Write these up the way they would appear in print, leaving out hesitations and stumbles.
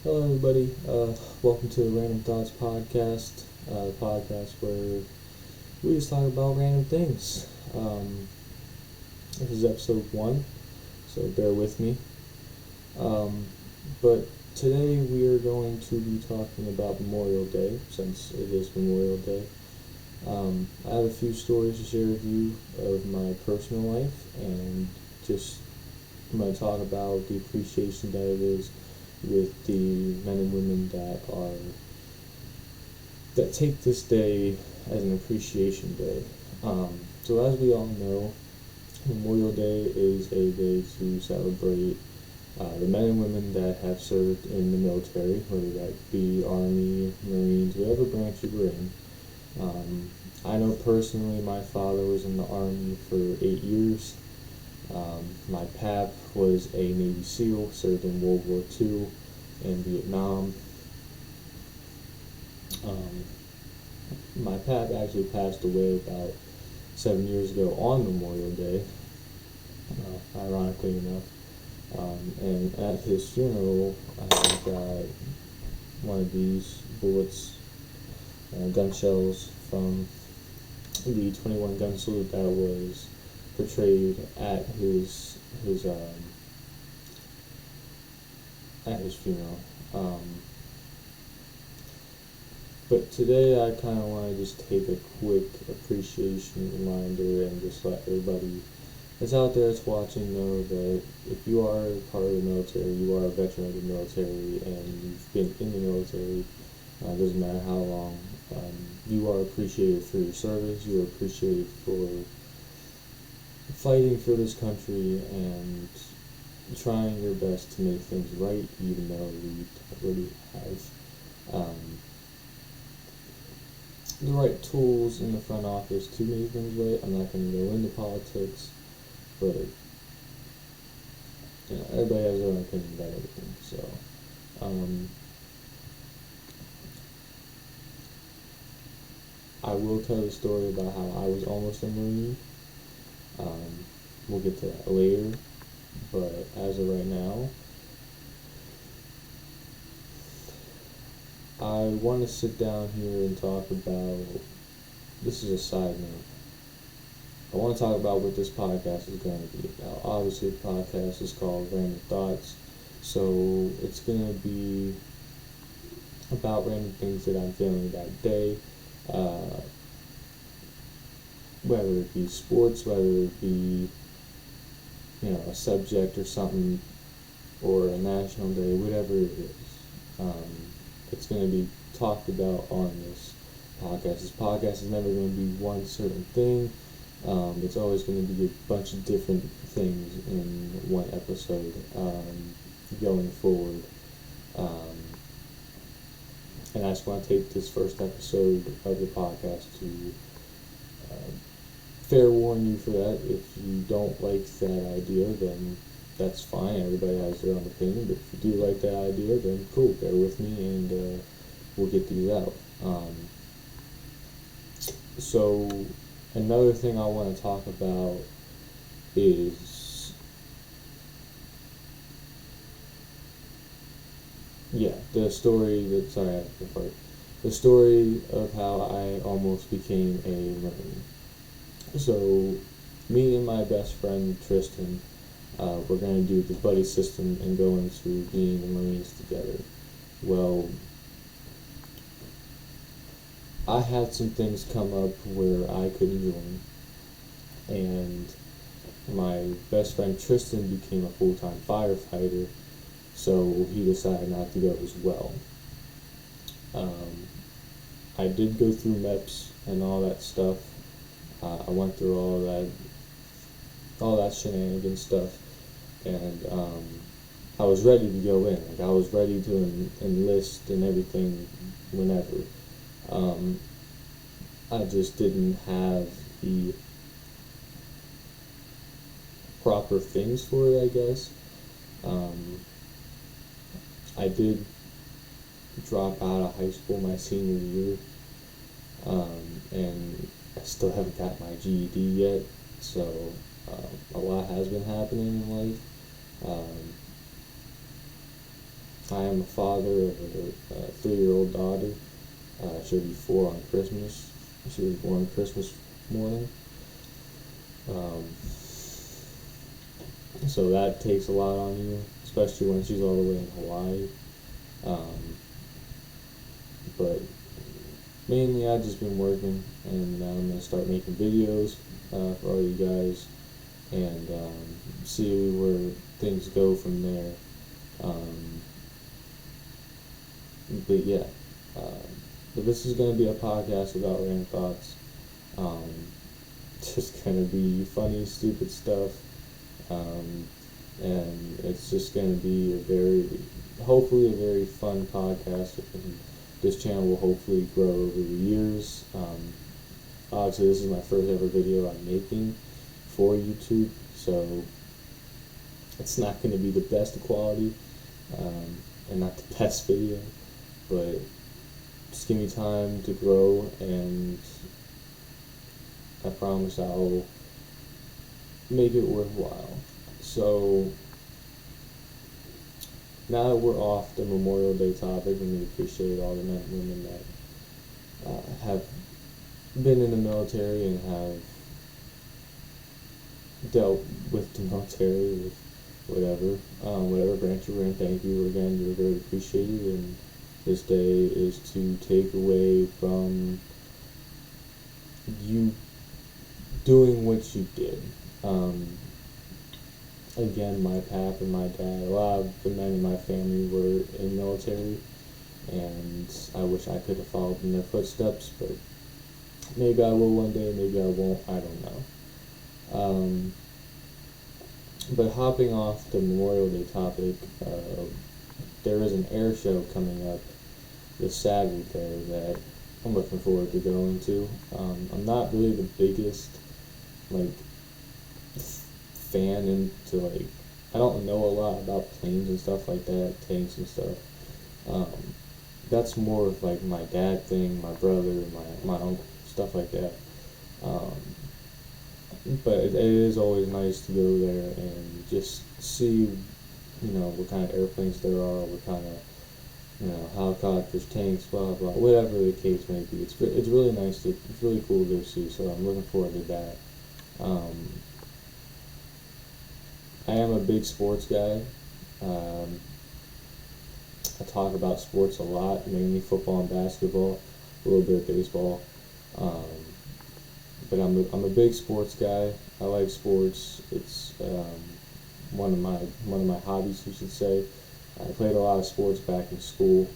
Hello, everybody. Welcome to the Random Thoughts podcast. The podcast where we just talk about random things. This is episode 1, so bear with me. But today we are going to be talking about Memorial Day, since it is Memorial Day. I have a few stories to share with you of my personal life, and just I'm going to talk about the appreciation that it is with the men and women that take this day as an appreciation day. So as we all know, Memorial Day is a day to celebrate the men and women that have served in the military, whether that be Army, Marines, whatever branch you were in. I know personally my father was in the Army for 8 years. My pap was a Navy SEAL, served in World War II and Vietnam. My pap actually passed away about 7 years ago on Memorial Day, ironically enough. And at his funeral, I got one of these bullets, gun shells from the 21 gun salute that was portrayed at his funeral. But today I kind of want to just take a quick appreciation reminder and just let everybody that's out there that's watching know that if you are part of the military, you are a veteran of the military, and you've been in the military, doesn't matter how long, you are appreciated for your service, you are appreciated for fighting for this country and trying your best to make things right, even though we already have the right tools in the front office to make things right. I'm not going to go into politics, but everybody has their own opinion about everything. So, I will tell the story about how I was almost a Marine. We'll get to that later, but as of right now, I want to sit down here and talk about, this is a side note, I want to talk about what this podcast is going to be about. Obviously, the podcast is called Random Thoughts, so it's going to be about random things that I'm feeling that day, whether it be sports, whether it be, a subject or something, or a national day, whatever it is. It's going to be talked about on this podcast. This podcast is never going to be one certain thing. It's always going to be a bunch of different things in one episode going forward. And I just want to take this first episode of the podcast to fair warn you for that. If you don't like that idea, then that's fine. Everybody has their own opinion. But if you do like that idea, then cool, bear with me and we'll get these out. So another thing I want to talk about is, the story of how I almost became a Marine. So me and my best friend Tristan, we're going to do the buddy system and go into being the Marines together. Well, I had some things come up where I couldn't join, and my best friend Tristan became a full-time firefighter, so he decided not to go as well. I did go through MEPS and all that stuff. I went through all that shenanigan stuff, and I was ready to go in. Like, I was ready to enlist and everything whenever. I just didn't have the proper things for it, I guess. I did drop out of high school my senior year, and I still haven't got my GED yet, so a lot has been happening in life. I am a father of a 3-year-old daughter. She'll be 4 on Christmas. She was born Christmas morning. So that takes a lot on you, especially when she's all the way in Hawaii. But mainly I've just been working, and now I'm going to start making videos for all you guys, and see where things go from there. But yeah, but this is going to be a podcast about random thoughts. Just going to be funny, stupid stuff, and it's just going to be hopefully a very fun podcast. And this channel will hopefully grow over the years. Obviously, this is my first ever video I'm making for YouTube, so it's not going to be the best quality, and not the best video, but just give me time to grow, and I promise I'll make it worthwhile. So now that we're off the Memorial Day topic, and we appreciate all the men and women that have been in the military and have dealt with the military, with whatever branch you were in. Thank you again. You're very appreciated, and this day is to take away from you doing what you did. Again, my pap and my dad, a lot of the men in my family were in military, and I wish I could have followed in their footsteps, but maybe I will one day, maybe I won't, I don't know. But hopping off the Memorial Day topic, there is an air show coming up this Saturday that I'm looking forward to going to. I'm not really the biggest, fan into, I don't know a lot about planes and stuff like that, tanks and stuff. That's more of, my dad thing, my brother, my uncle, stuff like that. But it is always nice to go there and just see, what kind of airplanes there are, what kind of, helicopters, tanks, blah, blah, whatever the case may be. It's really nice it's really cool to see, so I'm looking forward to that. I am a big sports guy. I talk about sports a lot, mainly football and basketball, a little bit of baseball. But I'm a big sports guy. I like sports. It's one of my hobbies, you should say. I played a lot of sports back in school.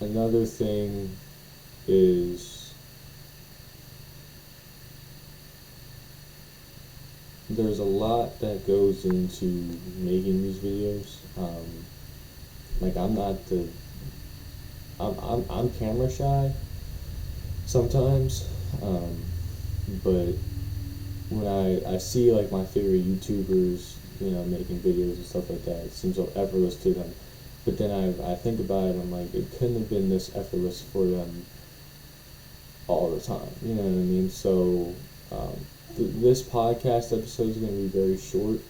Another thing is there's a lot that goes into making these videos. I'm camera shy sometimes, but when I see my favorite YouTubers, making videos and stuff like that, it seems so effortless to them. But then I think about it, I'm like, it couldn't have been this effortless for them all the time. You know what I mean? So this podcast episode is going to be very short,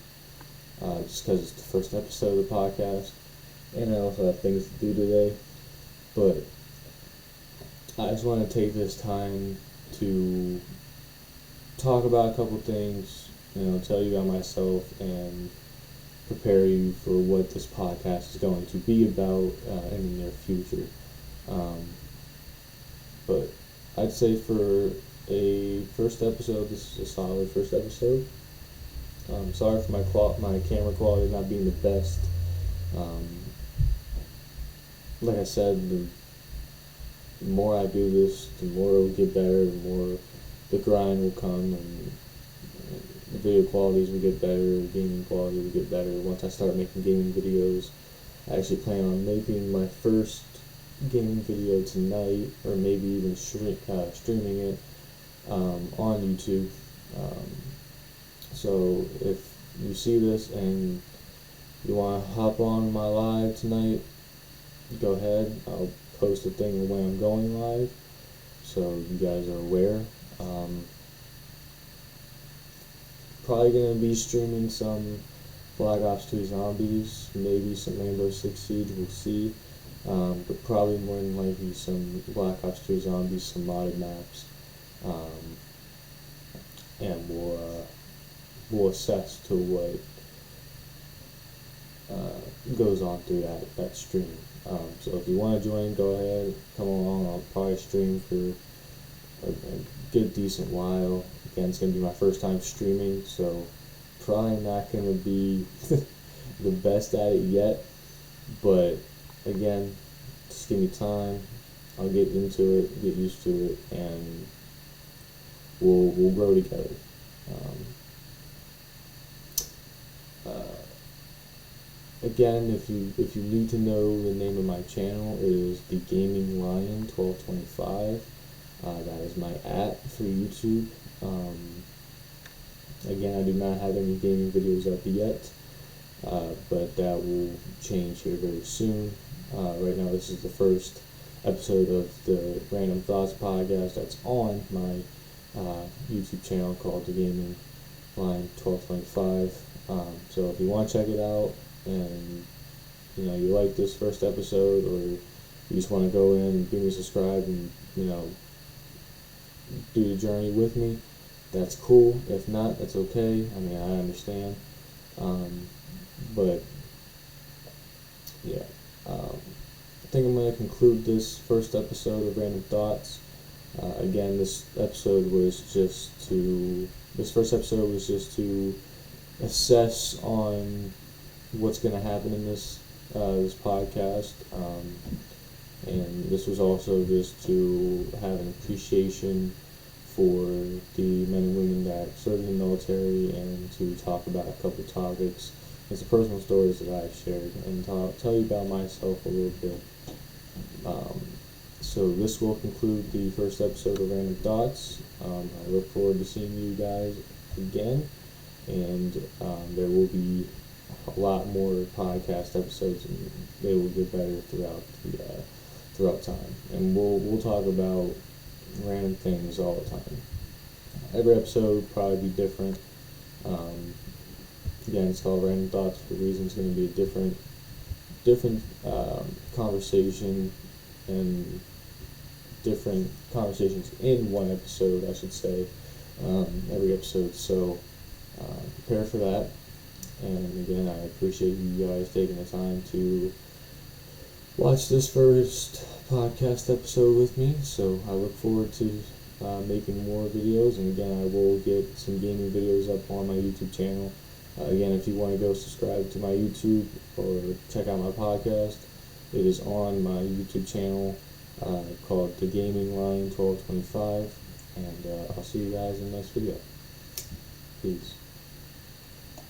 just because it's the first episode of the podcast, and I also have things to do today. But I just want to take this time to talk about a couple things, tell you about myself, and prepare you for what this podcast is going to be about in the near future. But I'd say for a first episode, this is a solid first episode. Sorry for my camera quality not being the best. Like I said, the more I do this, the more it will get better, the more the grind will come, and the video qualities will get better, the gaming quality will get better. Once I start making gaming videos, I actually plan on making my first gaming video tonight, or maybe even streaming it on YouTube. So if you see this and you want to hop on my live tonight, go ahead. I'll post a thing when I'm going live, so you guys are aware. probably going to be streaming some Black Ops 3 Zombies, maybe some Rainbow Six Siege, we'll see. But probably more than likely some Black Ops 3 Zombies, some modded maps. And we'll assess to what goes on through that stream. So if you want to join, go ahead, come along. I'll probably stream for a good decent while. Again, it's going to be my first time streaming, so probably not going to be the best at it yet, but again, just give me time. I'll get into it, get used to it, and we'll grow together. Again, if you need to know the name of my channel, it is The Gaming Lion 1225. That is my @ for YouTube. Again, I do not have any gaming videos up yet, but that will change here very soon. Right now, this is the first episode of the Random Thoughts podcast that's on my YouTube channel called The Gaming Lion 1225. So if you want to check it out, and you like this first episode, or you just want to go in and give me a subscribe and do the journey with me, that's cool. If not, that's okay. I mean, I understand. But yeah, I think I'm going to conclude this first episode of Random Thoughts. Again, this first episode was just to assess on what's going to happen in this podcast, and this was also just to have an appreciation for the men and women that serve in the military, and to talk about a couple topics and some personal stories that I've shared, and tell you about myself a little bit. So this will conclude the first episode of Random Thoughts. I look forward to seeing you guys again, and there will be a lot more podcast episodes, and they will get better throughout time. And we'll talk about random things all the time. Every episode will probably be different. Again, it's called Random Thoughts for a reason. It's going to be a different conversation, and different conversations in one episode, I should say, every episode. So prepare for that. And again, I appreciate you guys taking the time to watch this first podcast episode with me. So I look forward to making more videos, and again, I will get some gaming videos up on my YouTube channel. Again, if you want to go subscribe to my YouTube or check out my podcast, it is on my YouTube channel called The Gaming Lion 1225, and I'll see you guys in the next video. Peace.